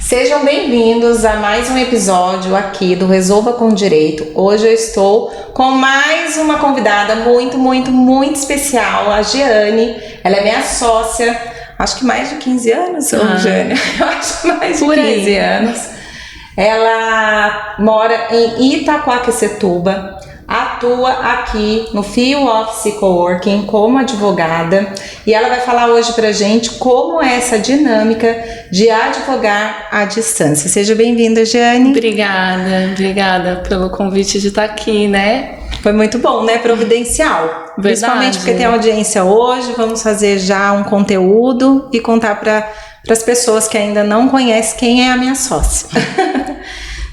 Sejam bem-vindos a mais um episódio aqui do Resolva com Direito. Hoje eu estou com mais uma convidada muito especial, a Giane. Ela é minha sócia, acho que mais de 15 anos, Giane? Eu acho que mais de 15 anos. Ela mora em Itaquaquecetuba, atua aqui no Fio Office Coworking como advogada e ela vai falar hoje pra gente como é essa dinâmica de advogar à distância. Seja bem-vinda, Giane. Obrigada pelo convite de estar aqui, né? Foi muito bom, né? Providencial. Verdade. Principalmente porque tem audiência hoje, vamos fazer já um conteúdo e contar para as pessoas que ainda não conhecem quem é a minha sócia.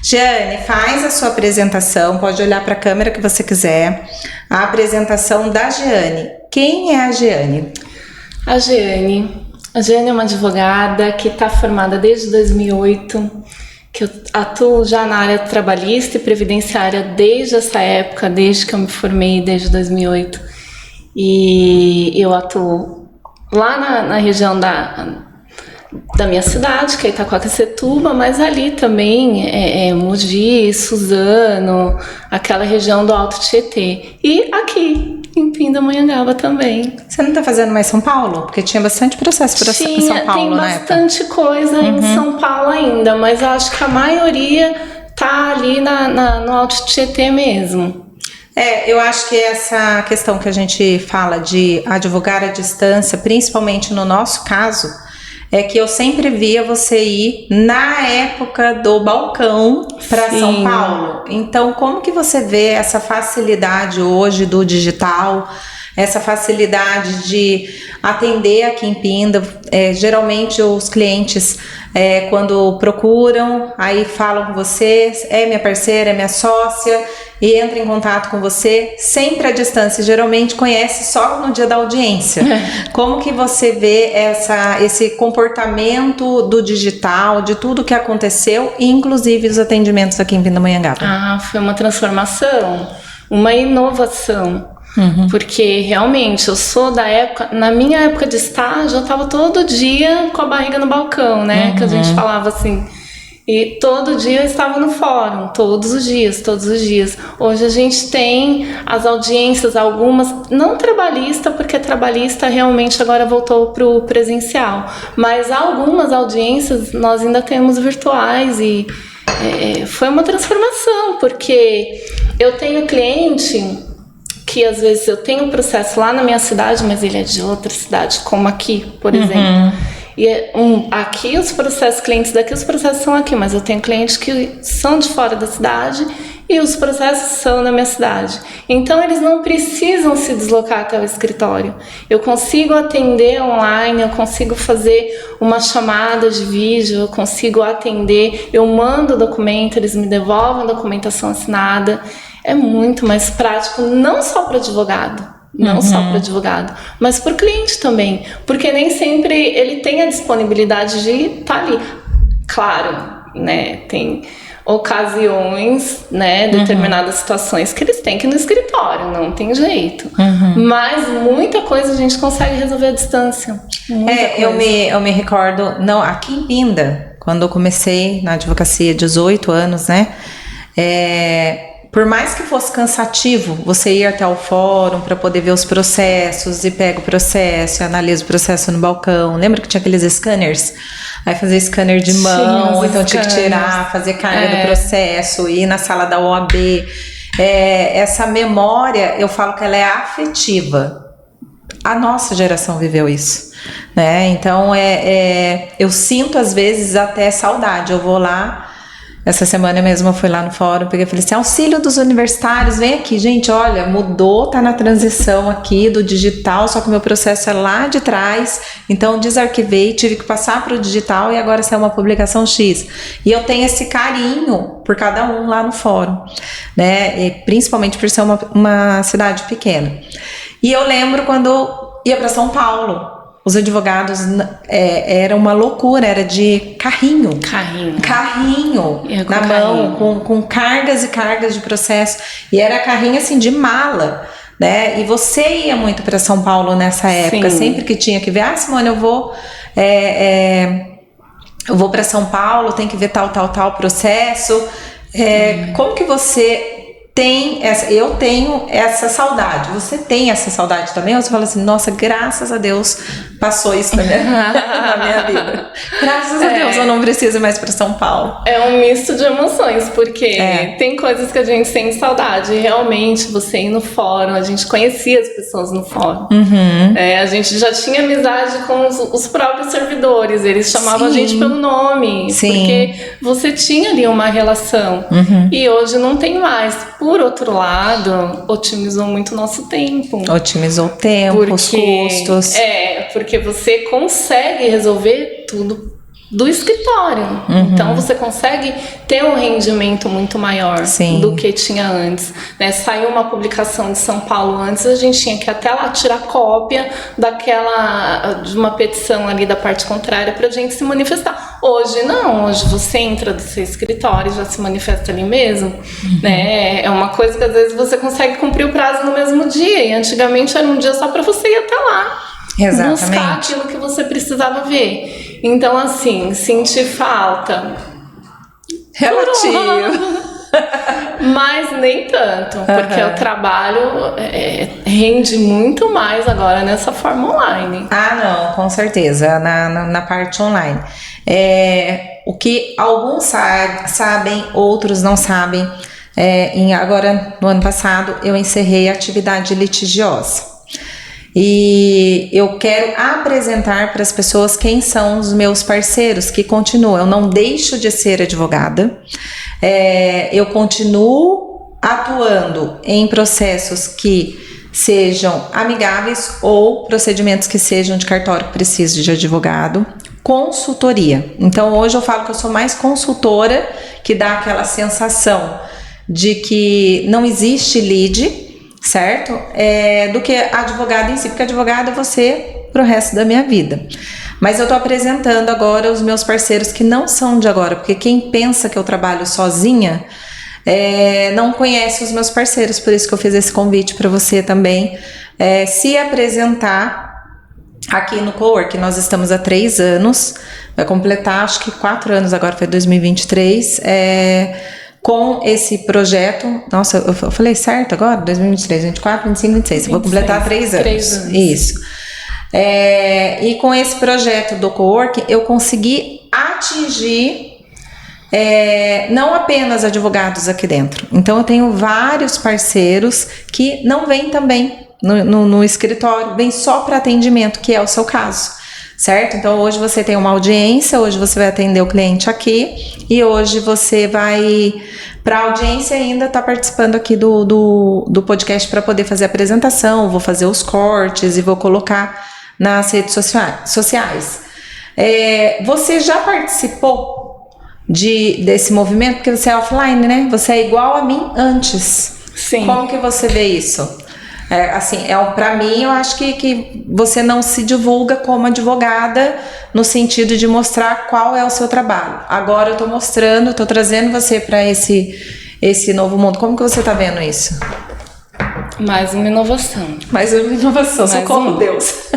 Giane, faz a sua apresentação, pode olhar para a câmera que você quiser. A apresentação da Giane. Quem é a Giane? A Giane é uma advogada que está formada desde 2008, que eu atuo já na área trabalhista e previdenciária desde essa época, desde que eu me formei, desde 2008. E eu atuo lá na região da minha cidade, que é Itaquaquecetuba, mas ali também Mogi, Suzano, aquela região do Alto Tietê. E aqui, em Pindamonhangaba também. Você não está fazendo mais São Paulo? Porque tinha bastante processo em São Paulo, tem na época. Tem bastante coisa em São Paulo ainda, mas acho que a maioria tá ali no Alto Tietê mesmo. Eu acho que essa questão que a gente fala de advogar à distância, principalmente no nosso caso, é que eu sempre via você ir na época do balcão para São Paulo. Então, como que você vê essa facilidade hoje do digital, essa facilidade de atender aqui em Pinda? Geralmente os clientes, quando procuram, aí falam com você, é minha parceira, é minha sócia, e entra em contato com você, sempre à distância, geralmente conhece só no dia da audiência. Como que você vê esse comportamento do digital, de tudo que aconteceu, inclusive os atendimentos aqui em Pindamonhangaba? Foi uma transformação, uma inovação. Porque realmente eu sou da época, na minha época de estágio, eu estava todo dia com a barriga no balcão, né? Que a gente falava assim. E todo dia eu estava no fórum, todos os dias. Hoje a gente tem as audiências, algumas, não trabalhista, porque trabalhista realmente agora voltou para o presencial, mas algumas audiências nós ainda temos virtuais e foi uma transformação, porque eu tenho cliente que às vezes eu tenho um processo lá na minha cidade, mas ele é de outra cidade, como aqui, por exemplo. E aqui os processos, clientes daqui, os processos são aqui, mas eu tenho clientes que são de fora da cidade e os processos são na minha cidade. Então eles não precisam se deslocar até o escritório. Eu consigo atender online, eu consigo fazer uma chamada de vídeo, eu consigo atender, eu mando o documento, eles me devolvem a documentação assinada. É muito mais prático, não só para advogado. Só para advogado, mas para o cliente também, porque nem sempre ele tem a disponibilidade de estar ali. Claro, né, tem ocasiões, né, determinadas situações que eles têm que ir no escritório, não tem jeito. Mas muita coisa a gente consegue resolver à distância. Eu me recordo, aqui em Pinda, quando eu comecei na advocacia, 18 anos, né, por mais que fosse cansativo, você ir até o fórum para poder ver os processos e pega o processo e analisa o processo no balcão. Lembra que tinha aqueles scanners? Aí fazia scanner de mão, ou então tinha que tirar, fazer carga do processo, ir na sala da OAB. Essa memória, eu falo que ela é afetiva. A nossa geração viveu isso, né? Então, eu sinto às vezes até saudade. Eu vou lá. Essa semana mesmo eu fui lá no fórum, peguei e falei assim, auxílio dos universitários, vem aqui, gente, olha, mudou, tá na transição aqui do digital, só que o meu processo é lá de trás, então desarquivei, tive que passar para o digital e agora saiu uma publicação X. E eu tenho esse carinho por cada um lá no fórum, né, e principalmente por ser uma cidade pequena. E eu lembro quando ia para São Paulo, os advogados era uma loucura, era de carrinho na mão, com cargas e cargas de processo, e era carrinho assim de mala, né? E você ia muito para São Paulo nessa época, sempre que tinha que ver, Simone, eu vou eu vou para São Paulo, tem que ver tal processo. Como que você tem essa... Eu tenho essa saudade. Você tem essa saudade também? Ou você fala assim, nossa, graças a Deus passou isso na minha vida. Graças a Deus eu não preciso mais para São Paulo. É um misto de emoções, porque tem coisas que a gente sente saudade. Realmente, você ir no fórum, a gente conhecia as pessoas no fórum. A gente já tinha amizade com os próprios servidores. Eles chamavam a gente pelo nome. Porque você tinha ali uma relação. E hoje não tem mais. Por outro lado, otimizou muito o nosso tempo. Otimizou o tempo, os custos. Porque você consegue resolver tudo do escritório. Então você consegue ter um rendimento muito maior do que tinha antes. Né? Saiu uma publicação de São Paulo antes, a gente tinha que até lá tirar cópia de uma petição ali da parte contrária pra gente se manifestar. Hoje não, hoje você entra do seu escritório e já se manifesta ali mesmo. Né? É uma coisa que às vezes você consegue cumprir o prazo no mesmo dia, e antigamente era um dia só pra você ir até lá. Exatamente. Buscar aquilo que você precisava ver. Então, assim, sentir falta. Relativo. Mas nem tanto, porque o trabalho rende muito mais agora nessa forma online. Não, com certeza, na parte online. O que alguns sabem, outros não sabem. Agora, no ano passado, eu encerrei a atividade litigiosa. E eu quero apresentar para as pessoas quem são os meus parceiros que continuam. Eu não deixo de ser advogada, eu continuo atuando em processos que sejam amigáveis ou procedimentos que sejam de cartório que precise de advogado. Consultoria. Então hoje eu falo que eu sou mais consultora, que dá aquela sensação de que não existe lead, certo? Do que advogado em si, porque advogado é você pro resto da minha vida. Mas eu tô apresentando agora os meus parceiros que não são de agora, porque quem pensa que eu trabalho sozinha não conhece os meus parceiros, por isso que eu fiz esse convite para você também se apresentar aqui no Cowork. Nós estamos há 3 anos, vai completar acho que 4 anos agora, foi 2023, com esse projeto. Nossa, eu falei certo agora? 2023, 24, 25, 26. 26. Vou completar 3 anos. 3 anos. Isso. E com esse projeto do Cowork, eu consegui atingir não apenas advogados aqui dentro. Então, eu tenho vários parceiros que não vêm também no escritório, vêm só para atendimento, que é o seu caso. Certo? Então hoje você tem uma audiência, hoje você vai atender o cliente aqui e hoje você vai para a audiência ainda tá participando aqui do podcast para poder fazer a apresentação, vou fazer os cortes e vou colocar nas redes sociais. Você já participou desse movimento? Porque você é offline, né? Você é igual a mim antes. Sim. Como que você vê isso? Para mim, eu acho que você não se divulga como advogada no sentido de mostrar qual é o seu trabalho. Agora eu tô trazendo você para esse novo mundo. Como que você tá vendo isso? Mais uma inovação. Socorro, Deus.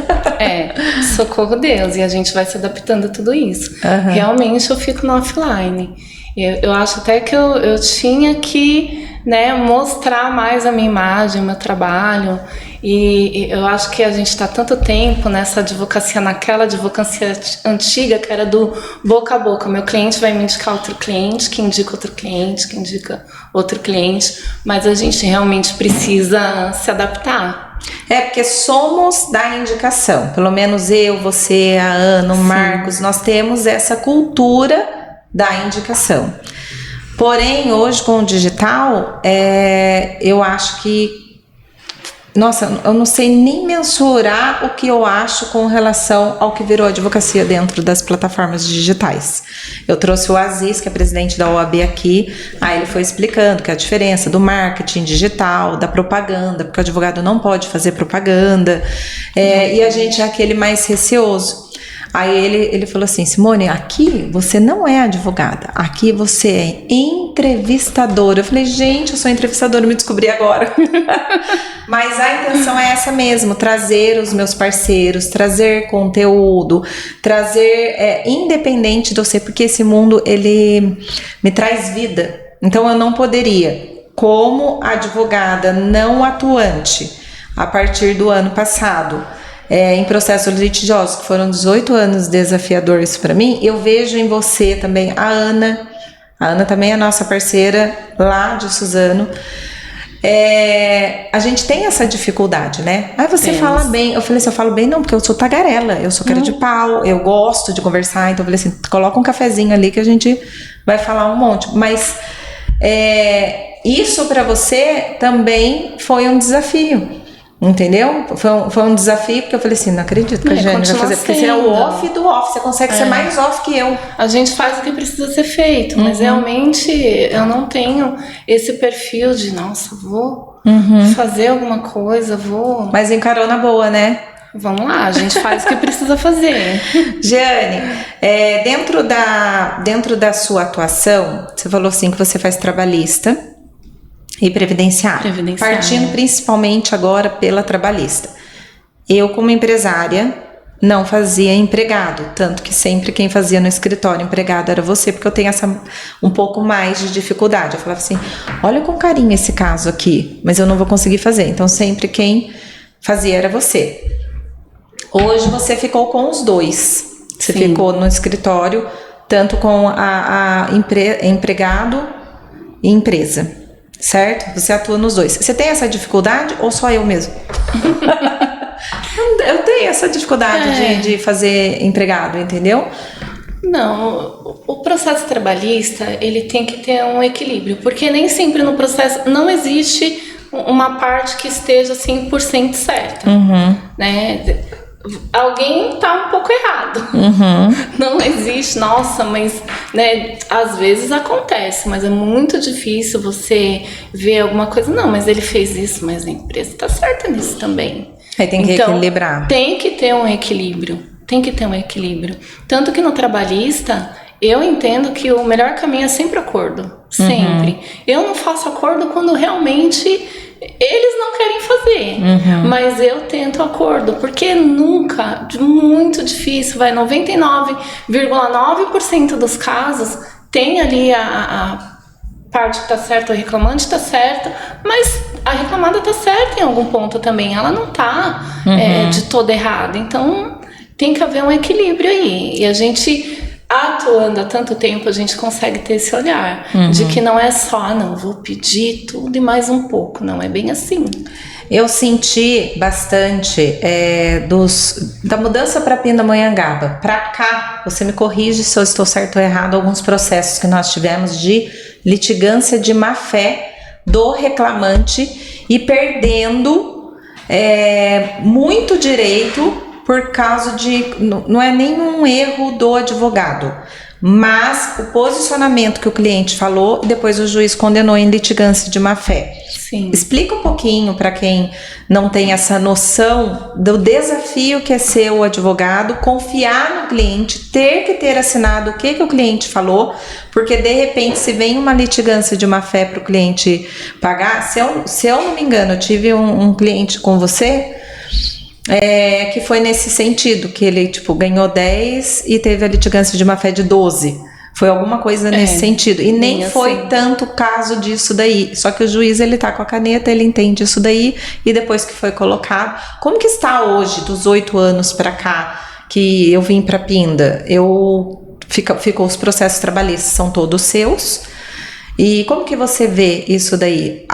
Socorro, Deus. E a gente vai se adaptando a tudo isso. Realmente eu fico no offline. Eu acho até que eu tinha que mostrar mais a minha imagem, o meu trabalho, e eu acho que a gente está tanto tempo nessa advocacia, naquela advocacia antiga que era do boca a boca. Meu cliente vai me indicar outro cliente, que indica outro cliente, que indica outro cliente, mas a gente realmente precisa se adaptar. Porque somos da indicação, pelo menos eu, você, a Ana, o Marcos, nós temos essa cultura da indicação. Porém, hoje com o digital, eu acho que... Nossa, eu não sei nem mensurar o que eu acho com relação ao que virou advocacia dentro das plataformas digitais. Eu trouxe o Aziz, que é presidente da OAB aqui, aí ele foi explicando que a diferença do marketing digital, da propaganda, porque o advogado não pode fazer propaganda, e a gente é aquele mais receoso. Aí ele falou assim, Simone, aqui você não é advogada, aqui você é entrevistadora. Eu falei, gente, eu sou entrevistadora, me descobri agora. Mas a intenção é essa mesmo, trazer os meus parceiros, trazer conteúdo, trazer, independente de você, porque esse mundo, ele me traz vida. Então eu não poderia, como advogada não atuante, a partir do ano passado, em processos litigiosos, que foram 18 anos desafiadores para mim, eu vejo em você também a Ana. A Ana também é nossa parceira lá de Suzano. A gente tem essa dificuldade, né? Você fala bem. Eu falei assim, eu falo bem não, porque eu sou tagarela, eu sou cara de pau, eu gosto de conversar, então eu falei assim, coloca um cafezinho ali que a gente vai falar um monte. Mas isso para você também foi um desafio. Entendeu? Foi um desafio, porque eu falei assim, não acredito que a Jane vai fazer, porque você é o off do off, você consegue ser mais off que eu. A gente faz o que precisa ser feito, mas realmente eu não tenho esse perfil de, nossa, vou fazer alguma coisa, vou... Mas encarou na boa, né? Vamos lá, a gente faz o que precisa fazer. Jeane, dentro da sua atuação, você falou assim que você faz trabalhista e previdenciária, partindo principalmente agora pela trabalhista. Eu, como empresária, não fazia empregado, tanto que sempre quem fazia no escritório empregado era você, porque eu tenho um pouco mais de dificuldade. Eu falava assim, olha com carinho esse caso aqui, mas eu não vou conseguir fazer. Então sempre quem fazia era você. Hoje você ficou com os dois. Você ficou no escritório, tanto com empregado e empresa. Certo? Você atua nos dois. Você tem essa dificuldade ou só eu mesmo? Eu tenho essa dificuldade de fazer empregado, entendeu? Não, o processo trabalhista, ele tem que ter um equilíbrio, porque nem sempre no processo não existe uma parte que esteja 100% certa, né? Alguém tá um pouco errado. Não existe, nossa, mas, né, às vezes acontece, mas é muito difícil você ver alguma coisa. Não, mas ele fez isso, mas a empresa tá certa nisso também. Aí tem que equilibrar. Tem que ter um equilíbrio. Tem que ter um equilíbrio. Tanto que no trabalhista, eu entendo que o melhor caminho é sempre acordo. Sempre. Eu não faço acordo quando realmente eles não querem fazer, mas eu tento acordo, porque nunca, muito difícil, 99,9% dos casos tem ali a parte que tá certa, o reclamante tá certo, mas a reclamada tá certa em algum ponto também, ela não tá de todo errada, então tem que haver um equilíbrio aí, e a gente... atuando há tanto tempo, a gente consegue ter esse olhar de que não é só, não, vou pedir tudo e mais um pouco, não é bem assim. Eu senti bastante da mudança para Pindamonhangaba. Para cá, você me corrige se eu estou certo ou errado, alguns processos que nós tivemos de litigância de má-fé do reclamante e perdendo muito direito por causa de, não é nenhum erro do advogado, mas o posicionamento que o cliente falou e depois o juiz condenou em litigância de má-fé. Sim. Explica um pouquinho para quem não tem essa noção do desafio que é ser o advogado, confiar no cliente, ter que ter assinado o que o cliente falou, porque de repente se vem uma litigância de má-fé para o cliente pagar, se eu não me engano, eu tive um cliente com você, que foi nesse sentido, que ele ganhou 10 e teve a litigância de má-fé de 12. Foi alguma coisa nesse sentido. E nem foi tanto caso disso daí. Só que o juiz, ele tá com a caneta, ele entende isso daí. E depois que foi colocado... Como que está hoje, dos 8 anos pra cá, que eu vim pra Pinda? Ficou os processos trabalhistas, são todos seus. E como que você vê isso daí?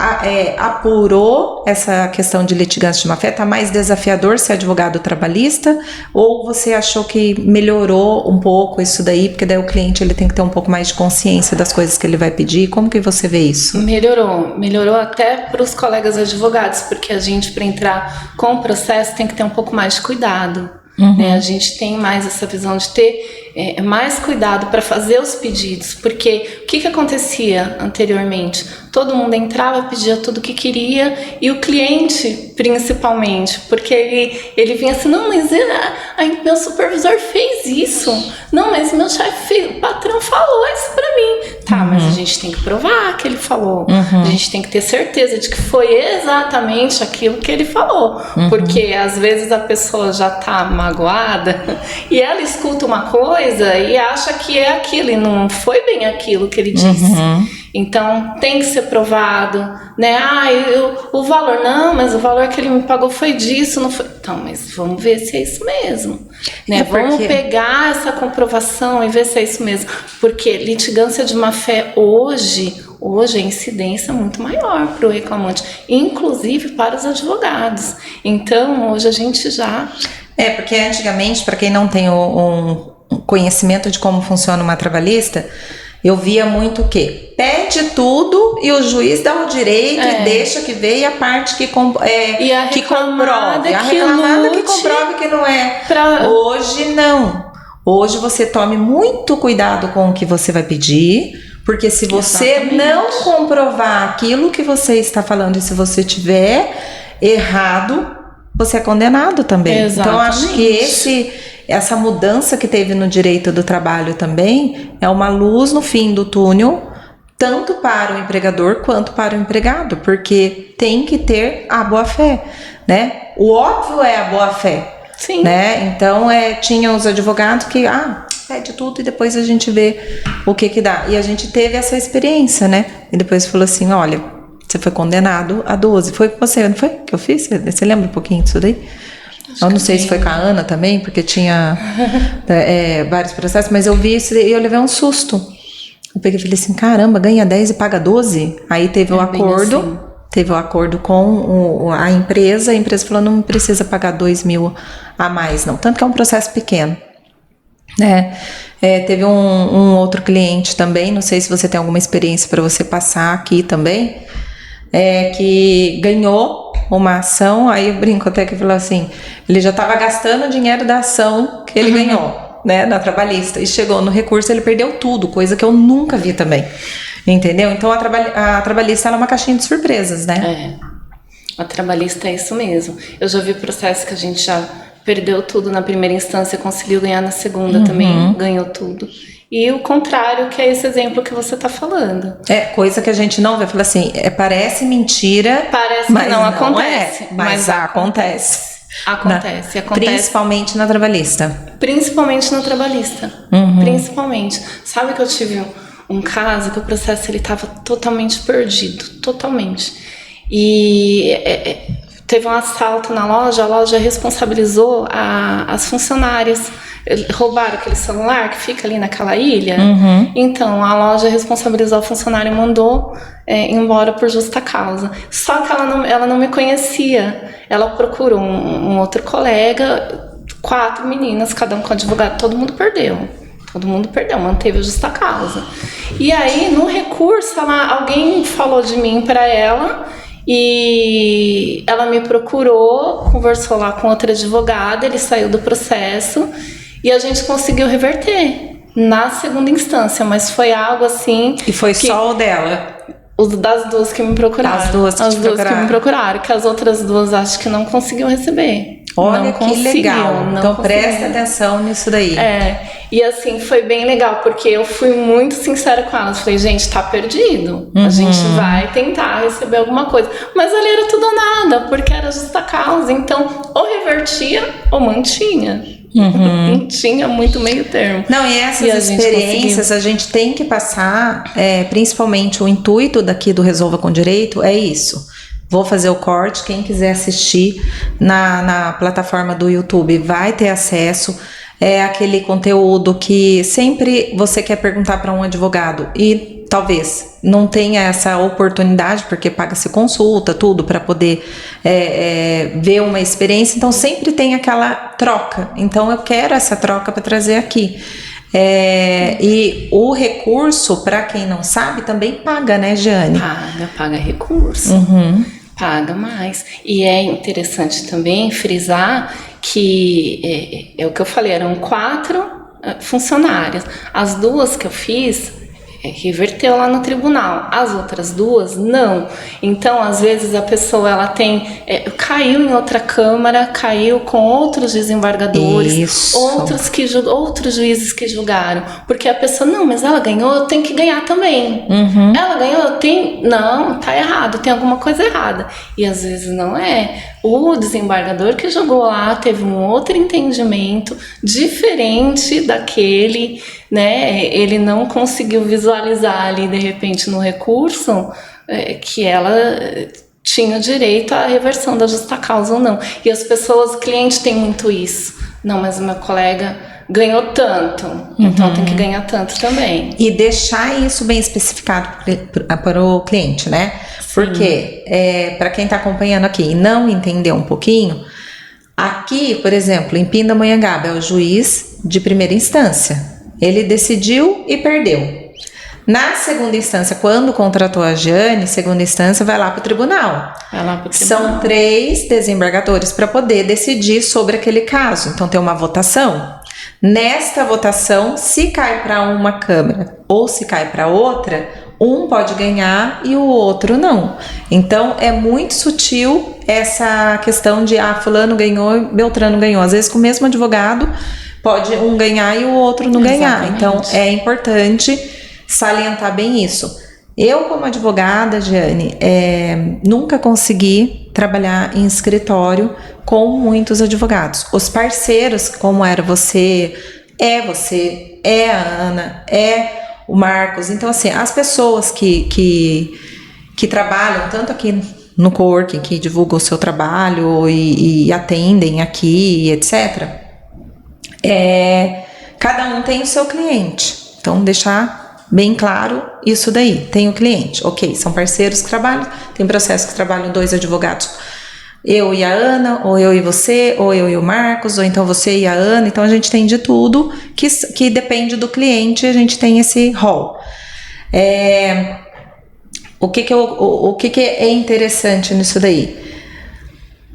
Apurou essa questão de litigância de má-fé? Está mais desafiador ser advogado trabalhista? Ou você achou que melhorou um pouco isso daí? Porque daí o cliente ele tem que ter um pouco mais de consciência das coisas que ele vai pedir. Como que você vê isso? Melhorou até para os colegas advogados, porque a gente, para entrar com o processo, tem que ter um pouco mais de cuidado. Né? A gente tem mais essa visão de ter mais cuidado para fazer os pedidos, porque o que acontecia anteriormente? Todo mundo entrava, pedia tudo o que queria, e o cliente, principalmente, porque ele vinha assim, não, mas meu supervisor fez isso, não, mas meu chefe fez, o patrão falou isso pra mim. Tá, mas a gente tem que provar que ele falou, a gente tem que ter certeza de que foi exatamente aquilo que ele falou, porque às vezes a pessoa já tá magoada e ela escuta uma coisa e acha que é aquilo, e não foi bem aquilo que ele disse. Então tem que ser provado, né? O valor, não, mas o valor que ele me pagou foi disso, não foi. Então, mas vamos ver se é isso mesmo, né? Vamos pegar essa comprovação e ver se é isso mesmo, porque litigância de má fé hoje a incidência é muito maior para o reclamante, inclusive para os advogados. Então, hoje a gente já... porque antigamente, para quem não tem um conhecimento de como funciona uma trabalhista, eu via muito o quê? Pede tudo e o juiz dá o direito e deixa que veja a parte que comprove. A reclamada que comprove que não é. Hoje não. Hoje você tome muito cuidado com o que você vai pedir, porque se você não comprovar aquilo que você está falando e se você tiver errado, você é condenado também. Exatamente. Então acho que essa mudança que teve no direito do trabalho também é uma luz no fim do túnel, tanto para o empregador quanto para o empregado, porque tem que ter a boa-fé, né? O óbvio é a boa-fé. Sim. Né? Então, tinha os advogados que, pede tudo e depois a gente vê o que dá. E a gente teve essa experiência, né? E depois falou assim, olha, você foi condenado a 12. Foi você, não foi? Que eu fiz? Você lembra um pouquinho disso daí? Eu não sei se foi com a Ana também, porque tinha vários processos, mas eu vi isso e eu levei um susto. Eu peguei e falei assim, caramba, ganha 10 e paga 12? Aí teve o acordo, assim. Teve o acordo com a empresa falou, não precisa pagar 2.000 a mais, não. Tanto que é um processo pequeno. Né? Teve um outro cliente também, não sei se você tem alguma experiência para você passar aqui também, que ganhou uma ação, aí eu brinco até que falou assim, ele já estava gastando o dinheiro da ação que ele ganhou, né, na trabalhista, e chegou no recurso, ele perdeu tudo, coisa que eu nunca vi também, entendeu? Então a trabalhista ela é uma caixinha de surpresas, né? A trabalhista é isso mesmo. Eu já vi processo que a gente já perdeu tudo na primeira instância, conseguiu ganhar na segunda também, ganhou tudo. E o contrário, que é esse exemplo que você está falando. Coisa que a gente não vê. Fala assim, parece mentira, parece que não acontece. Mas acontece. Acontece. Principalmente na trabalhista. Principalmente na trabalhista. Principalmente. Sabe que eu tive um caso que o processo ele estava totalmente perdido. Totalmente. E... teve um assalto na loja, a loja responsabilizou as funcionárias. Roubaram aquele celular que fica ali naquela ilha. Então a loja responsabilizou a funcionária e mandou embora por justa causa. Só que ela não me conhecia. Ela procurou um outro colega, 4 meninas, cada um com advogado, todo mundo perdeu, manteve a justa causa. E aí no recurso alguém falou de mim para ela. E ela me procurou, conversou lá com outra advogada, ele saiu do processo e a gente conseguiu reverter na segunda instância, mas foi algo assim... E foi só o dela? Das duas que me procuraram. As duas que me procuraram, que as outras duas acho que não conseguiu receber. Olha que legal, então presta atenção nisso daí. E assim, foi bem legal, porque eu fui muito sincera com elas, falei, gente, tá perdido, a gente vai tentar receber alguma coisa, mas ali era tudo ou nada, porque era justa causa, então ou revertia ou mantinha. Não tinha muito meio termo. Não, e essas experiências a gente tem que passar, principalmente o intuito daqui do Resolva com Direito é isso. Vou fazer o corte, quem quiser assistir na plataforma do YouTube vai ter acesso. É aquele conteúdo que sempre você quer perguntar para um advogado e talvez não tenha essa oportunidade, porque paga-se consulta, tudo, para poder ver uma experiência. Então sempre tem aquela troca. Então eu quero essa troca para trazer aqui. E o recurso, para quem não sabe, também paga, né, Jane? Paga recurso. Paga mais. E é interessante também frisar que é o que eu falei, eram 4 funcionárias. As 2 que eu fiz, reverteu lá no tribunal. As outras 2, não. Então, às vezes, a pessoa ela caiu em outra câmara, caiu com outros desembargadores, outros juízes que julgaram. Porque a pessoa, não, mas ela ganhou, eu tenho que ganhar também. Ela ganhou, eu tenho... Não, tá errado, tem alguma coisa errada. E às vezes não é. O desembargador que julgou lá teve um outro entendimento diferente daquele, né? Ele não conseguiu visualizar ali, de repente, no recurso, que ela tinha direito à reversão da justa causa ou não. E as pessoas, o cliente tem muito isso. Não, mas o meu colega ganhou tanto, então tem que ganhar tanto também. E deixar isso bem especificado para o cliente, né? Porque, para quem está acompanhando aqui e não entendeu um pouquinho, aqui, por exemplo, em Pindamonhangaba, é o juiz de primeira instância. Ele decidiu e perdeu. Na segunda instância, quando contratou a Jane, segunda instância vai lá para o tribunal. São 3 desembargadores para poder decidir sobre aquele caso. Então tem uma votação. Nesta votação, se cai para uma câmara ou se cai para outra, um pode ganhar e o outro não. Então é muito sutil essa questão de fulano ganhou, Beltrano ganhou. Às vezes com o mesmo advogado pode um ganhar e o outro não ganhar. Então é importante salientar bem isso. Eu, como advogada, Jane, nunca consegui trabalhar em escritório com muitos advogados. Os parceiros, como era você, é a Ana, é o Marcos. Então, assim, as pessoas que trabalham tanto aqui no coworking, que divulgam o seu trabalho e atendem aqui, etc., cada um tem o seu cliente. Então, deixar bem claro isso daí. Tem o cliente, ok, são parceiros que trabalham, tem processo que trabalham 2 advogados, eu e a Ana, ou eu e você, ou eu e o Marcos, ou então você e a Ana. Então a gente tem de tudo que depende do cliente, a gente tem esse rol. O que é interessante nisso daí?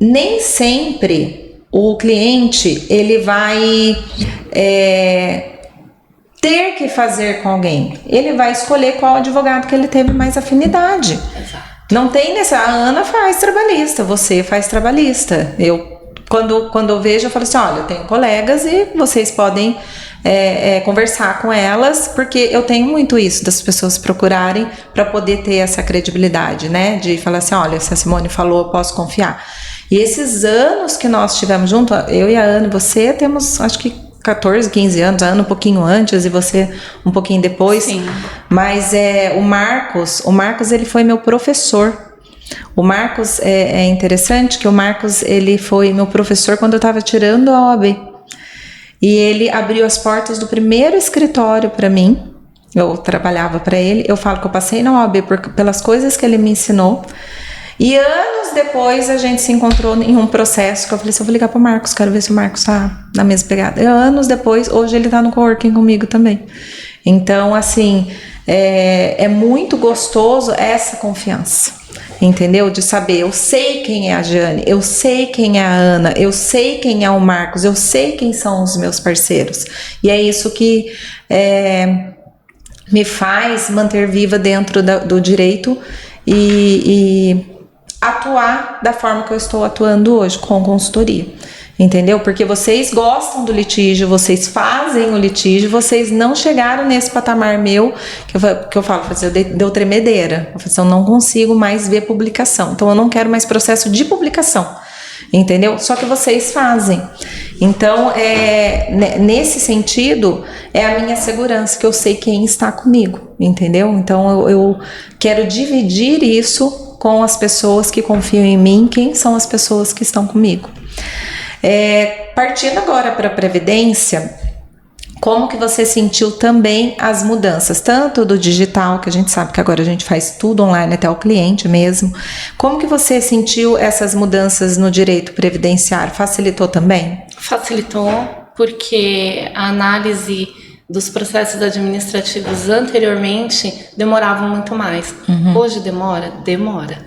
Nem sempre o cliente ele vai ter que fazer com alguém. Ele vai escolher qual advogado que ele teve mais afinidade. Exato. Não tem a Ana faz trabalhista, você faz trabalhista. Quando eu vejo, eu falo assim, olha, eu tenho colegas e vocês podem conversar com elas, porque eu tenho muito isso, das pessoas procurarem para poder ter essa credibilidade, né? De falar assim, olha, se a Simone falou, eu posso confiar. E esses anos que nós tivemos junto, eu e a Ana e você, temos, acho que 14, 15 anos, a Ana um pouquinho antes e você um pouquinho depois. Sim. Mas o Marcos ele foi meu professor. O Marcos é interessante que o Marcos ele foi meu professor quando eu estava tirando a OAB. E ele abriu as portas do primeiro escritório para mim. Eu trabalhava para ele. Eu falo que eu passei na OAB pelas coisas que ele me ensinou. E anos depois a gente se encontrou em um processo que eu falei assim, eu vou ligar pro Marcos, quero ver se o Marcos tá na mesma pegada. E anos depois, hoje ele tá no coworking comigo também. Então, assim, é muito gostoso essa confiança, entendeu? De saber, eu sei quem é a Jane, eu sei quem é a Ana, eu sei quem é o Marcos, eu sei quem são os meus parceiros. E é isso que me faz manter viva dentro do direito e atuar da forma que eu estou atuando hoje, com consultoria, entendeu? Porque vocês gostam do litígio, vocês fazem o litígio, vocês não chegaram nesse patamar meu, que eu falo, deu tremedeira, eu não consigo mais ver publicação, então eu não quero mais processo de publicação, entendeu? Só que vocês fazem. Então, nesse sentido, é a minha segurança, que eu sei quem está comigo, entendeu? Então, eu quero dividir isso com as pessoas que confiam em mim, quem são as pessoas que estão comigo. Partindo agora para a Previdência, como que você sentiu também as mudanças, tanto do digital, que a gente sabe que agora a gente faz tudo online, até o cliente mesmo, como que você sentiu essas mudanças no direito previdenciário? Facilitou também? Facilitou, porque a análise dos processos administrativos anteriormente demoravam muito mais. Hoje demora? Demora.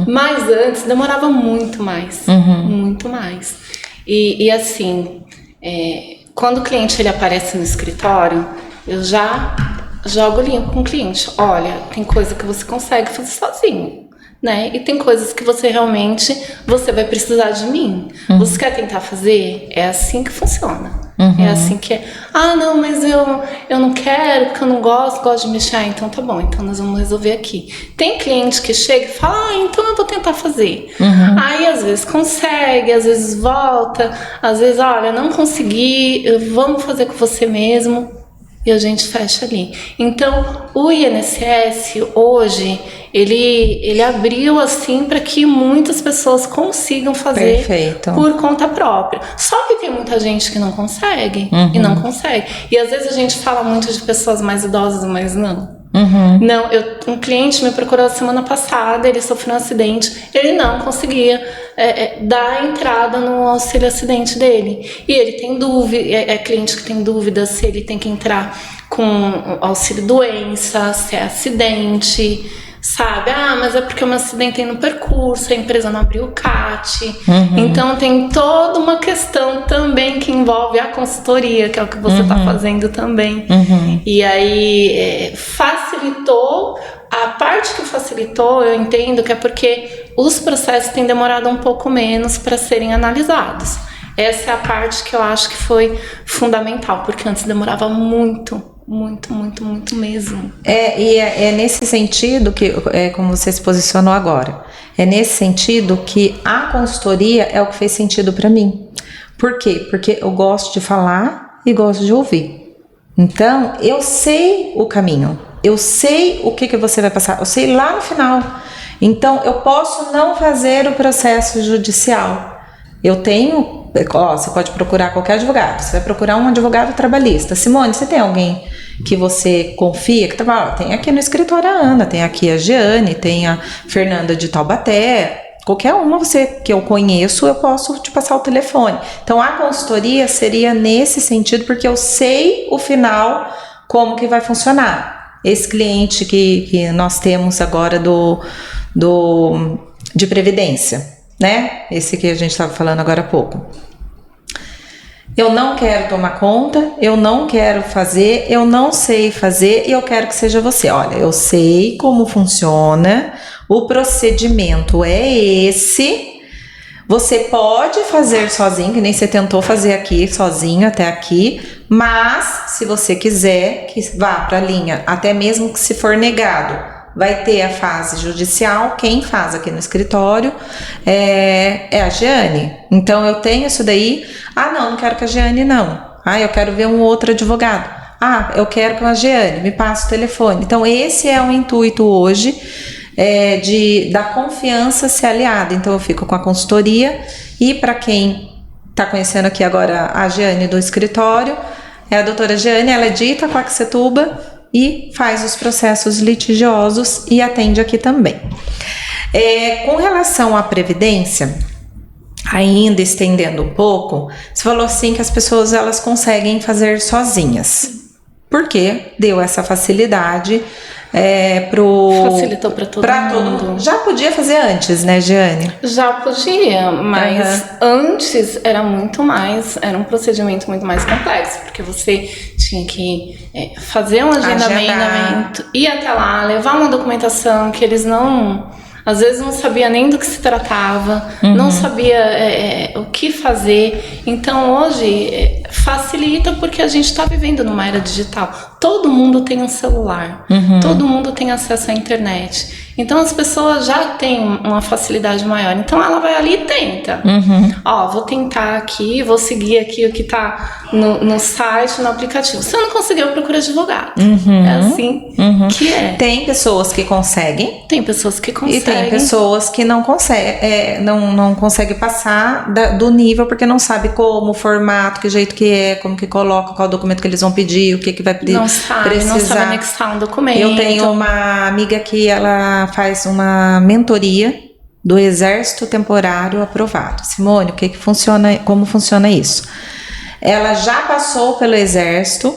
Mas antes demorava muito mais. Muito mais. E assim, quando o cliente ele aparece no escritório, eu já jogo limpo com o cliente. Olha, tem coisa que você consegue fazer sozinho, né? E tem coisas que você realmente vai precisar de mim. Você quer tentar fazer? É assim que funciona. É assim que é. Ah, não, mas eu não quero, porque eu não gosto de mexer. Então tá bom, então nós vamos resolver aqui. Tem cliente que chega e fala, então eu vou tentar fazer. Aí às vezes consegue, às vezes volta, às vezes, olha, não consegui, vamos fazer com você mesmo. E a gente fecha ali. Então, o INSS hoje, ele abriu assim para que muitas pessoas consigam fazer por conta própria. Só que tem muita gente que não consegue e não consegue. E às vezes a gente fala muito de pessoas mais idosas, mas não. Não, um cliente me procurou semana passada, ele sofreu um acidente, ele não conseguia dar a entrada no auxílio acidente dele. E ele tem dúvida, é cliente que tem dúvida se ele tem que entrar com auxílio doença, se é acidente, sabe? Ah, mas é porque eu me acidentei no percurso, a empresa não abriu o CAT. Então tem toda uma questão também que envolve a consultoria, que é o que você está fazendo também. E aí facilitou. A parte que facilitou, eu entendo que é porque os processos têm demorado um pouco menos para serem analisados. Essa é a parte que eu acho que foi fundamental, porque antes demorava muito mesmo. E é nesse sentido que, como você se posicionou agora, é nesse sentido que a consultoria é o que fez sentido para mim. Por quê? Porque eu gosto de falar e gosto de ouvir. Então, eu sei o caminho, eu sei o que você vai passar, eu sei lá no final. Então, eu posso não fazer o processo judicial. Eu tenho... você pode procurar qualquer advogado, você vai procurar um advogado trabalhista. Simone, você tem alguém que você confia, que trabalha? Tem aqui no escritório a Ana, tem aqui a Jeane, tem a Fernanda de Taubaté, qualquer uma que eu conheço, eu posso te passar o telefone. Então a consultoria seria nesse sentido, porque eu sei o final, como que vai funcionar. Esse cliente que nós temos agora de previdência, né? Esse que a gente estava falando agora há pouco. Eu não quero tomar conta, eu não quero fazer, eu não sei fazer e eu quero que seja você. Olha, eu sei como funciona, o procedimento é esse. Você pode fazer sozinho, que nem você tentou fazer aqui sozinho até aqui, mas se você quiser que vá para a linha, até mesmo que se for negado, vai ter a fase judicial. Quem faz aqui no escritório é a Jeane. Então eu tenho isso daí. Ah, não quero com a Jeane, não. Ah, eu quero ver um outro advogado. Ah, eu quero com a Jeane, me passa o telefone. Então esse é o intuito hoje, da confiança ser aliada. Então eu fico com a consultoria. E para quem está conhecendo aqui agora a Jeane do escritório, é a doutora Jeane, ela é de Itaquaquecetuba e faz os processos litigiosos e atende aqui também. Com relação à previdência, ainda estendendo um pouco, você falou assim que as pessoas elas conseguem fazer sozinhas, porque deu essa facilidade facilitou para todo mundo. Já podia fazer antes, né, Jeane? Já podia, mas antes era um procedimento muito mais complexo, porque você tinha que fazer um agendamento, ir até lá, levar uma documentação que eles às vezes não sabia nem do que se tratava, não sabia o que fazer. Então hoje facilita porque a gente está vivendo numa era digital. Todo mundo tem um celular, todo mundo tem acesso à internet. Então as pessoas já têm uma facilidade maior. Então ela vai ali e tenta. Vou tentar aqui, vou seguir aqui o que está no site, no aplicativo. Se eu não conseguir, eu procuro advogado. É assim que é. Tem pessoas que conseguem. Tem pessoas que conseguem. E tem pessoas que não conseguem, não conseguem passar do nível porque não sabe como, o formato, que jeito que é, como que coloca, qual documento que eles vão pedir, o que vai pedir. Não sabe anexar um documento. Eu tenho uma amiga que ela faz uma mentoria do Exército Temporário Aprovado. Simone, como funciona isso? Ela já passou pelo Exército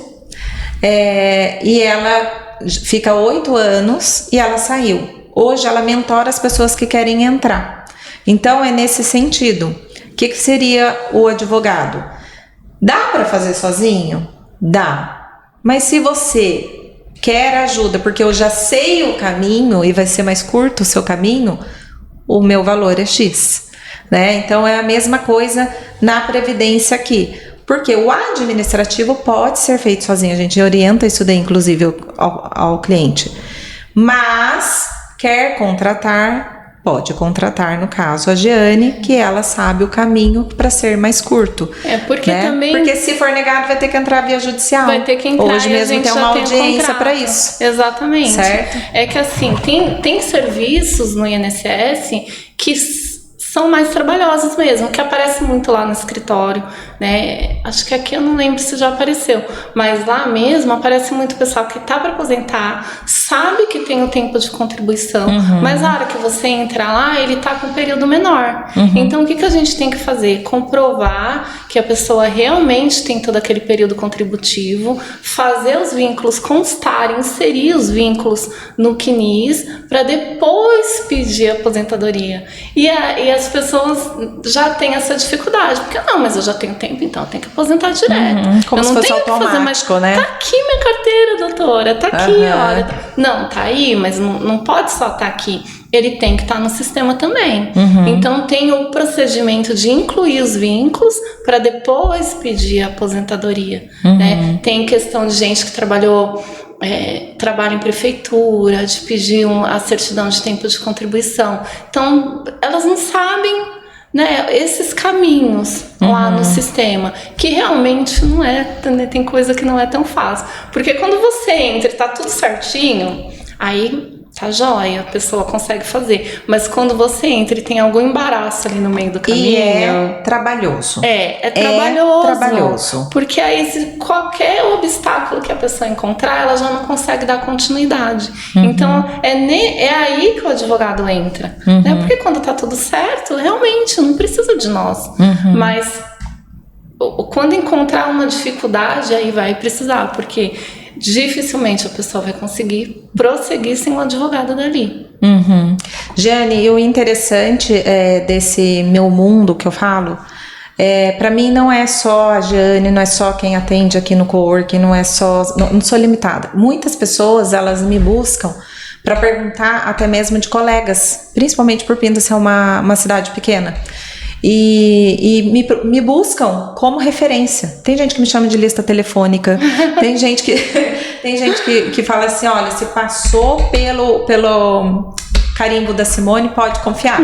e ela fica 8 anos e ela saiu. Hoje ela mentora as pessoas que querem entrar. Então é nesse sentido. O que seria o advogado? Dá para fazer sozinho? Dá. Mas se você quer ajuda, porque eu já sei o caminho e vai ser mais curto o seu caminho, o meu valor é X, né? Então é a mesma coisa na previdência aqui. Porque o administrativo pode ser feito sozinho, a gente orienta isso daí, inclusive, ao cliente. Mas quer contratar, pode contratar, no caso, a Jeane, que ela sabe o caminho para ser mais curto. Porque né? também... Porque se for negado, vai ter que entrar via judicial. Vai ter que entrar. Hoje mesmo tem uma audiência para isso. Exatamente. Certo? É que assim, tem serviços no INSS que são mais trabalhosos mesmo, que aparece muito lá no escritório, né? Acho que aqui eu não lembro se já apareceu, mas lá mesmo aparece muito pessoal que tá para aposentar, sabe que tem o tempo de contribuição, mas na hora que você entra lá, ele tá com um período menor. Então o que a gente tem que fazer? Comprovar que a pessoa realmente tem todo aquele período contributivo, fazer os vínculos constarem, inserir os vínculos no CNIS, para depois pedir a aposentadoria. E as pessoas já têm essa dificuldade, porque não, mas eu já tenho tempo, então eu tenho que aposentar direto. Como eu se não fosse tenho que fazer mais, né? Tá aqui minha carteira, doutora, tá aqui, olha. Não, tá aí, mas não pode só estar aqui. Ele tem que estar no sistema também. Então tem o procedimento de incluir os vínculos para depois pedir a aposentadoria. Né? Tem questão de gente que trabalha em prefeitura, de pedir a certidão de tempo de contribuição. Então, elas não sabem, né, esses caminhos lá no sistema, que realmente não é, tem coisa que não é tão fácil. Porque quando você entra e tá tudo certinho, aí tá jóia, a pessoa consegue fazer. Mas quando você entra e tem algum embaraço ali no meio do caminho... E é trabalhoso. É trabalhoso. Porque aí qualquer obstáculo que a pessoa encontrar, ela já não consegue dar continuidade. Então, é aí que o advogado entra. Né? Porque quando tá tudo certo, realmente não precisa de nós. Mas quando encontrar uma dificuldade, aí vai precisar, porque dificilmente a pessoa vai conseguir prosseguir sem um advogado dali. Jeane, e o interessante desse meu mundo que eu falo, para mim não é só a Jeane, não é só quem atende aqui no coworking, não sou limitada. Muitas pessoas, elas me buscam para perguntar até mesmo de colegas, principalmente por Pinda ser uma cidade pequena. E me buscam como referência. Tem gente que me chama de lista telefônica, tem gente que fala assim, olha, se passou pelo carimbo da Simone, pode confiar.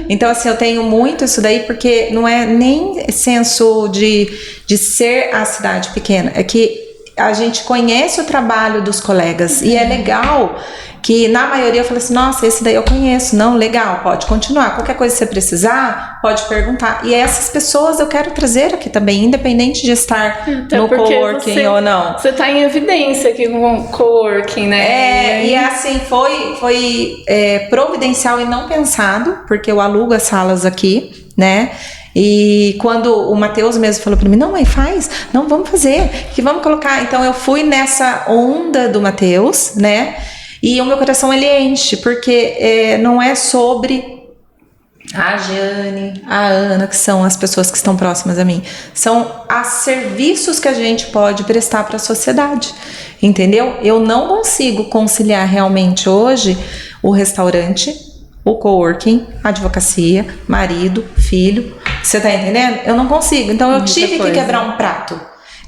Então, assim, eu tenho muito isso daí, porque não é nem senso de ser a cidade pequena, é que a gente conhece o trabalho dos colegas, e é legal que na maioria eu falo assim, nossa, esse daí eu conheço, não, legal, pode continuar, qualquer coisa que você precisar, pode perguntar. E essas pessoas eu quero trazer aqui também, independente de estar no coworking ou não. Você tá em evidência aqui com o coworking, né? E assim, foi providencial e não pensado, porque eu alugo as salas aqui, né? E quando o Matheus mesmo falou pra mim, não, mãe, faz, não, vamos fazer, que vamos colocar. Então eu fui nessa onda do Matheus, né? E o meu coração, ele enche, porque não é sobre a Jeane, a Ana, que são as pessoas que estão próximas a mim. São os serviços que a gente pode prestar para a sociedade, entendeu? Eu não consigo conciliar realmente hoje o restaurante, o coworking, a advocacia, marido, filho. Você tá entendendo? Eu não consigo. Então eu tive que quebrar um prato.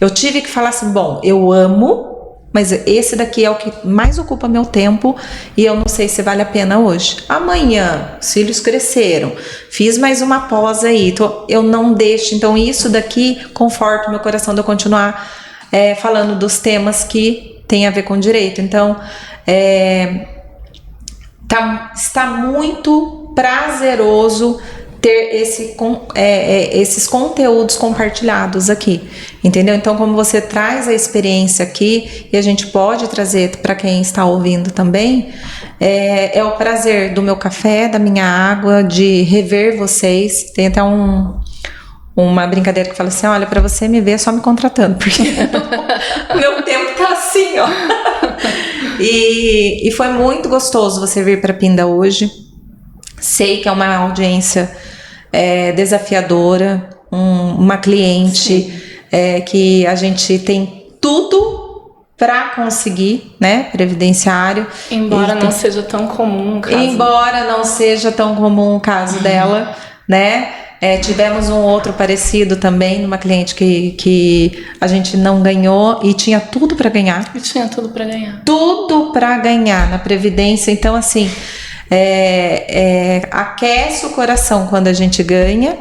Eu tive que falar assim, bom, eu amo, mas esse daqui é o que mais ocupa meu tempo e eu não sei se vale a pena hoje. Amanhã, os filhos cresceram, fiz mais uma pós aí, eu não deixo. Então isso daqui conforta o meu coração de eu continuar falando dos temas que tem a ver com direito. Então, está muito prazeroso ter esses conteúdos compartilhados aqui, entendeu? Então, como você traz a experiência aqui e a gente pode trazer para quem está ouvindo também, é o prazer do meu café, da minha água, de rever vocês. Tem até uma brincadeira que fala assim, olha, para você me ver é só me contratando, porque o meu tempo tá assim, ó. E foi muito gostoso você vir para Pinda hoje. Sei que é uma audiência desafiadora, uma cliente que a gente tem tudo para conseguir, né, previdenciário. Embora não seja tão comum o caso. Embora não seja tão comum o caso dela, né? Tivemos um outro parecido também, numa cliente que a gente não ganhou e tinha tudo para ganhar. E tinha tudo para ganhar. Tudo para ganhar na Previdência. Então, assim, aquece o coração quando a gente ganha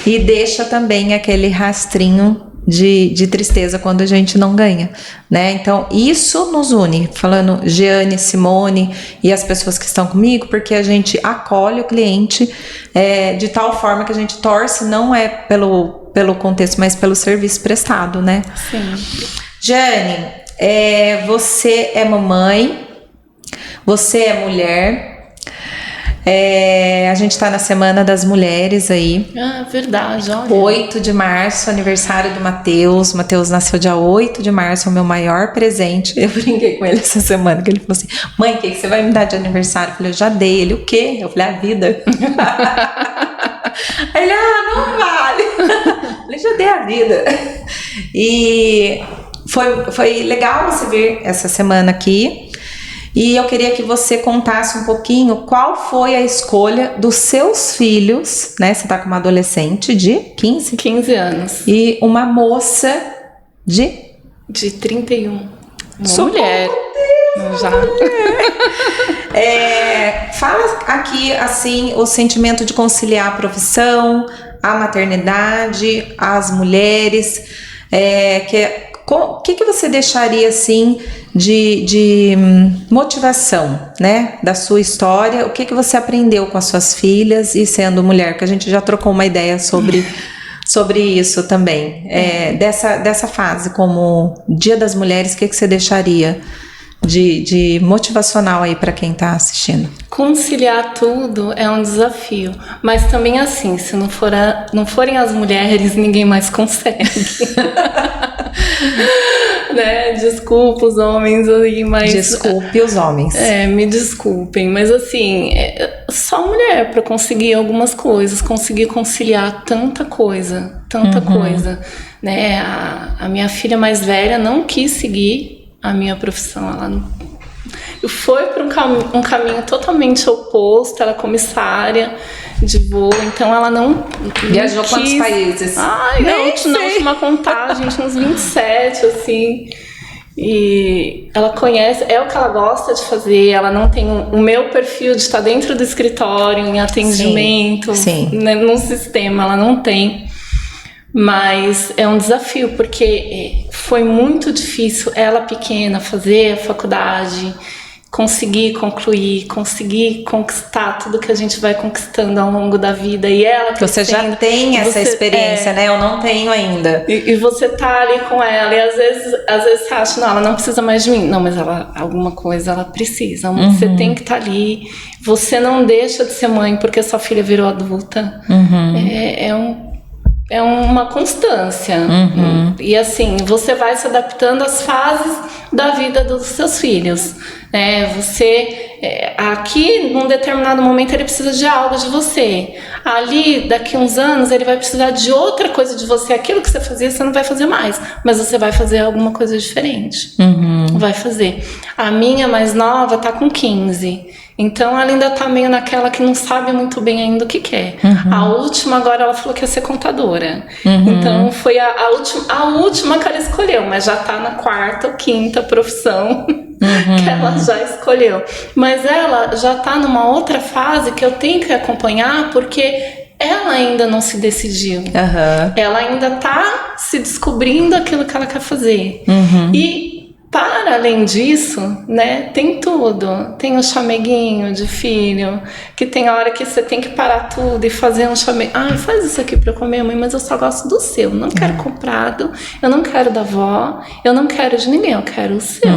e deixa também aquele rastrinho de tristeza quando a gente não ganha, né? Então, isso nos une, falando Jeane, Simone e as pessoas que estão comigo, porque a gente acolhe o cliente de tal forma que a gente torce, não é pelo contexto, mas pelo serviço prestado, né? Sim. Jeane, você é mamãe, você é mulher. A gente tá na Semana das Mulheres aí. Ah, verdade, olha. 8 de março, aniversário do Matheus. O Matheus nasceu dia 8 de março, é o meu maior presente. Eu brinquei com ele essa semana, que ele falou assim: mãe, o que você vai me dar de aniversário? Eu falei: eu já dei. Ele: o quê? Eu falei: a vida. Aí ele: não vale. Eu falei: já dei a vida. E foi legal você vir essa semana aqui. E eu queria que você contasse um pouquinho qual foi a escolha dos seus filhos, né? Você tá com uma adolescente de 15 anos. E uma moça de 31. Uma Sou mulher. Já. Fala aqui, assim, o sentimento de conciliar a profissão, a maternidade, as mulheres, o que você deixaria, assim, de motivação, né, da sua história? O que você aprendeu com as suas filhas e sendo mulher? Que a gente já trocou uma ideia sobre isso também. Dessa fase, como Dia das Mulheres, o que você deixaria de motivacional aí para quem tá assistindo? Conciliar tudo é um desafio, mas também assim, se não forem as mulheres, ninguém mais consegue. Né? Desculpa os homens aí, mas... Desculpe os homens. Me desculpem, mas assim, só mulher para conseguir algumas coisas, conseguir conciliar tanta coisa, né? A minha filha mais velha não quis seguir a minha profissão, ela foi para um caminho totalmente oposto, ela é comissária de voo, então ela não viajou quis. Quantos países? Na última contagem, uns 27, assim. E ela conhece, é o que ela gosta de fazer, ela não tem o meu perfil de estar dentro do escritório, em atendimento, sim. Né, no sistema, ela não tem. Mas é um desafio, porque foi muito difícil ela pequena fazer a faculdade, conseguir concluir, conseguir conquistar tudo que a gente vai conquistando ao longo da vida. E ela você já tem essa experiência, né? Eu não tenho ainda. E você tá ali com ela, e às vezes você acha, não, ela não precisa mais de mim. Não, mas alguma coisa ela precisa. Você tem que estar ali. Você não deixa de ser mãe porque sua filha virou adulta. É uma constância. E assim, você vai se adaptando às fases da vida dos seus filhos. Aqui, num determinado momento, ele precisa de algo de você. Ali, daqui uns anos, ele vai precisar de outra coisa de você. Aquilo que você fazia, você não vai fazer mais. Mas você vai fazer alguma coisa diferente. Vai fazer. A minha mais nova tá com 15. Então ela ainda tá meio naquela que não sabe muito bem ainda o que quer. A última agora ela falou que ia ser contadora. Então foi a última que ela escolheu, mas já tá na 4ª ou 5ª profissão que ela já escolheu. Mas ela já tá numa outra fase que eu tenho que acompanhar, porque ela ainda não se decidiu. Ela ainda tá se descobrindo aquilo que ela quer fazer. E para além disso, né, tem tudo. Tem o chameguinho de filho, que tem a hora que você tem que parar tudo e fazer um chamego. Faz isso aqui pra eu comer, mãe, mas eu só gosto do seu. Não quero comprado, eu não quero da avó, eu não quero de ninguém, eu quero o seu.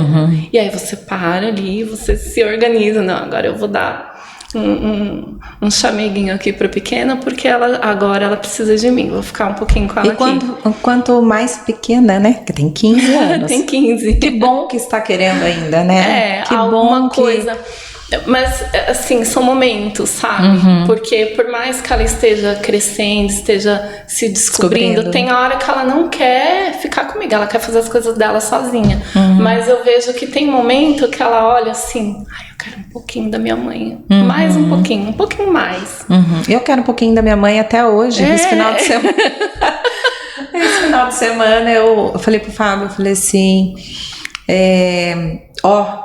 E aí você para ali, você se organiza. Não, agora eu vou dar um chameguinho aqui pra pequena, porque agora ela precisa de mim. Vou ficar um pouquinho com ela aqui. Quanto mais pequena, né? Que tem 15 anos. Tem 15. Que bom que está querendo ainda, né? Que alguma bom coisa. Mas, assim, são momentos, sabe? Porque por mais que ela esteja crescendo, esteja se descobrindo, tem hora que ela não quer ficar comigo, ela quer fazer as coisas dela sozinha. Mas eu vejo que tem momento que ela olha assim, ai, eu quero um pouquinho da minha mãe. Mais um pouquinho mais. Eu quero um pouquinho da minha mãe até hoje, esse final de semana. Esse final de semana eu falei pro Fábio, eu falei assim,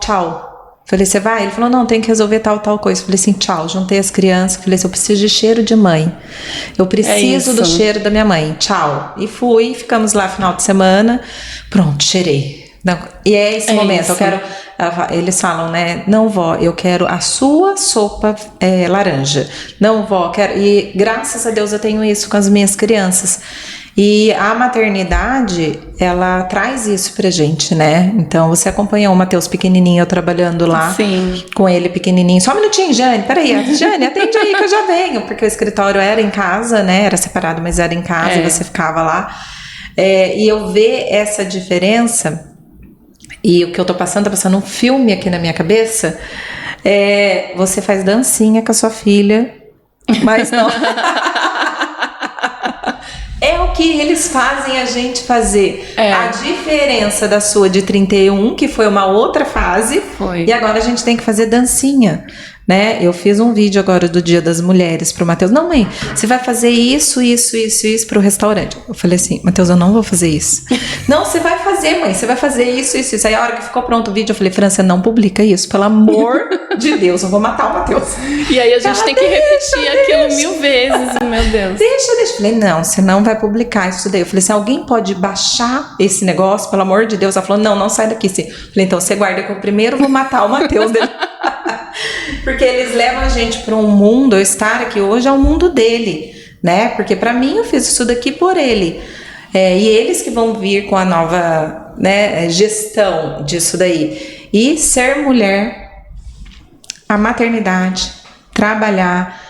tchau. Falei, você vai? Ele falou, não, tem que resolver tal coisa. Falei assim, tchau. Juntei as crianças. Falei assim, eu preciso de cheiro de mãe. Eu preciso do cheiro da minha mãe. Tchau. E fui, ficamos lá final de semana. Pronto, cheirei. Não, e é esse momento. Isso. Eu quero... Eles falam, né? Não, vó, eu quero a sua sopa laranja. Não, vó, quero... E graças a Deus eu tenho isso com as minhas crianças. E a maternidade, ela traz isso pra gente, né? Então, você acompanhou o Matheus pequenininho, eu trabalhando lá. Sim. Com ele pequenininho. Só um minutinho, Jane, peraí. Jane, atende aí que eu já venho. Porque o escritório era em casa, né? Era separado, mas era em casa e você ficava lá. E eu ver essa diferença, e o que eu tô passando, tá passando um filme aqui na minha cabeça, você faz dancinha com a sua filha, mas não... É o que eles fazem a gente fazer. A diferença da sua de 31, que foi uma outra fase, e agora a gente tem que fazer dancinha, né? Eu fiz um vídeo agora do Dia das Mulheres pro Matheus. Não, mãe, você vai fazer isso pro restaurante. Eu falei assim, Matheus, eu não vou fazer isso. Não, você vai fazer, mãe, você vai fazer isso. Aí a hora que ficou pronto o vídeo, eu falei, França, não publica isso, pelo amor de Deus, eu vou matar o Matheus. E aí a gente tem que repetir aquilo 1000 vezes, meu Deus. Deixa. Eu falei, não, você não vai publicar isso daí. Eu falei, se alguém pode baixar esse negócio, pelo amor de Deus. Ela falou, não sai daqui. Eu falei, então você guarda que eu primeiro vou matar o Matheus dele. Porque eles levam a gente para um mundo, eu estar aqui hoje é o mundo dele, né? Porque para mim eu fiz isso daqui por ele. E eles que vão vir com a nova, né, gestão disso daí. E ser mulher, a maternidade, trabalhar.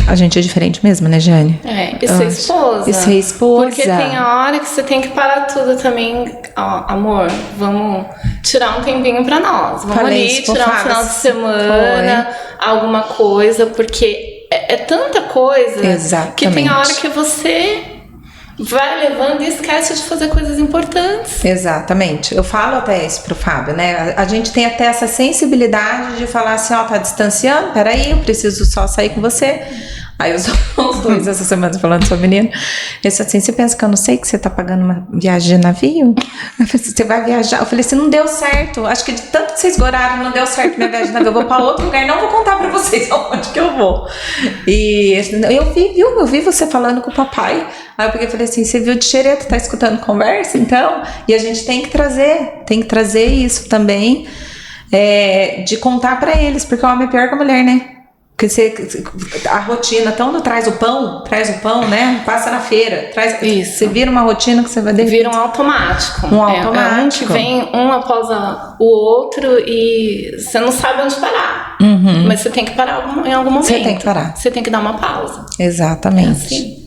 A gente é diferente mesmo, né, Jane? E ser esposa. E ser esposa. Porque tem a hora que você tem que parar tudo também. Ó, amor, vamos tirar um tempinho pra nós. Vamos ali tirar um final de semana, alguma coisa, porque é tanta coisa. Exatamente. Que tem a hora que você vai levando e esquece de fazer coisas importantes. Exatamente. Eu falo até isso pro Fábio, né? A gente tem até essa sensibilidade de falar assim, tá distanciando? Peraí, eu preciso só sair com você. Aí os dois essa semana falando com a menina. Ele disse assim, você pensa que eu não sei que você tá pagando uma viagem de navio? Eu falei, você vai viajar? Eu falei assim, não deu certo. Acho que de tanto que vocês goraram, não deu certo minha viagem de navio. Eu vou pra outro lugar, não vou contar pra vocês aonde que eu vou. E eu vi você falando com o papai. Aí eu peguei e falei assim, você viu de xereta, tá escutando conversa? Então, e a gente tem que trazer isso também, de contar pra eles, porque o homem é pior que a mulher, né? Porque a rotina, então traz o pão, né? Passa na feira, isso. Você vira uma rotina que você vai... Vira um automático. Um que vem um após o outro e você não sabe onde parar. Mas você tem que parar em algum momento. Você tem que parar. Você tem que dar uma pausa. Exatamente. Assim.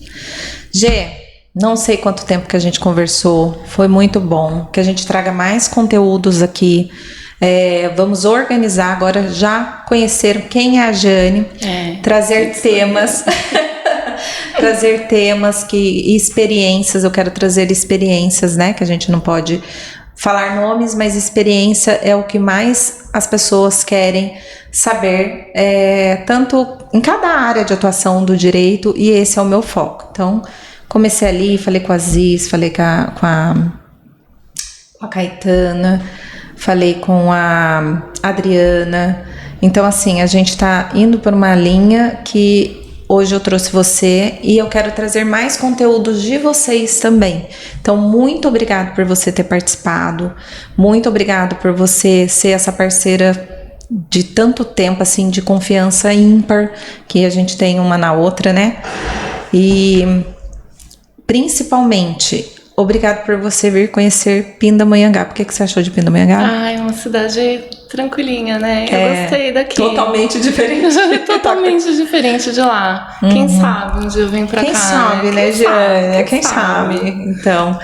Gê, não sei quanto tempo que a gente conversou, foi muito bom. Que a gente traga mais conteúdos aqui. Vamos organizar agora, já conhecer quem é a Jane, trazer temas, trazer temas e experiências. Eu quero trazer experiências, né? Que a gente não pode falar nomes, mas experiência é o que mais as pessoas querem saber, tanto em cada área de atuação do direito, e esse é o meu foco. Então, comecei ali, falei com a Ziz, falei com a Caetana, falei com a Adriana. Então, assim, a gente tá indo por uma linha que hoje eu trouxe você e eu quero trazer mais conteúdos de vocês também. Então, muito obrigado por você ter participado. Muito obrigado por você ser essa parceira de tanto tempo, assim, de confiança ímpar, que a gente tem uma na outra, né? E, principalmente... Obrigado por você vir conhecer Pindamonhangaba. O que você achou de Pindamonhangaba? É uma cidade tranquilinha, né? Eu gostei daqui. Totalmente diferente. Totalmente diferente de lá. Quem sabe um dia eu venho pra cá. Quem sabe, né, Jane? Quem sabe? Então,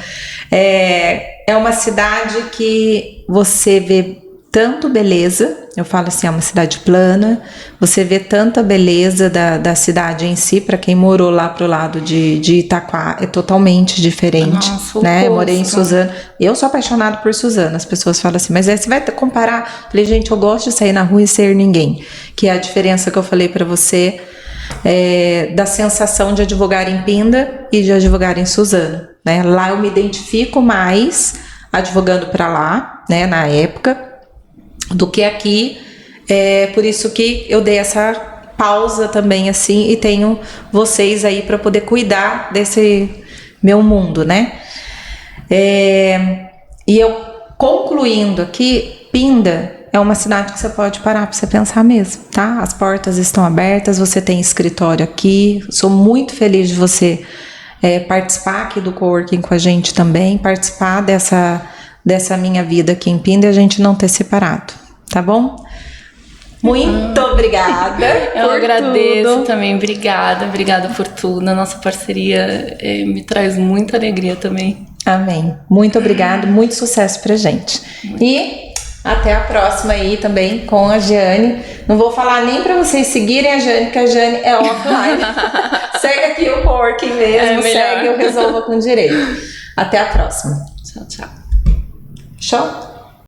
é uma cidade que você vê tanto beleza, eu falo assim, é uma cidade plana, você vê tanta beleza da cidade em si, para quem morou lá pro lado de Itaquá, é totalmente diferente, Nossa, né? Eu morei em Suzano, eu sou apaixonada por Suzano, as pessoas falam assim, mas aí você vai comparar? Eu falei, gente, eu gosto de sair na rua e ser ninguém, que é a diferença que eu falei para você, da sensação de advogar em Pinda e de advogar em Suzano, né? Lá eu me identifico mais advogando para lá, né, na época, do que aqui, por isso que eu dei essa pausa também assim e tenho vocês aí para poder cuidar desse meu mundo, né? E eu concluindo aqui, Pinda é uma cidade que você pode parar para você pensar mesmo, tá? As portas estão abertas, você tem escritório aqui, sou muito feliz de você participar aqui do coworking com a gente também, participar dessa minha vida aqui em Pinda e a gente não ter separado, tá bom? Muito obrigada. Eu agradeço também, obrigada por tudo. A nossa parceria me traz muita alegria também. Amém. Muito obrigada, muito sucesso pra gente. E até a próxima aí também com a Jeane. Não vou falar nem pra vocês seguirem a Jeane, porque a Jeane é offline. Segue aqui o coworking mesmo, segue, eu resolvo com direito. Até a próxima. Tchau, tchau. Show?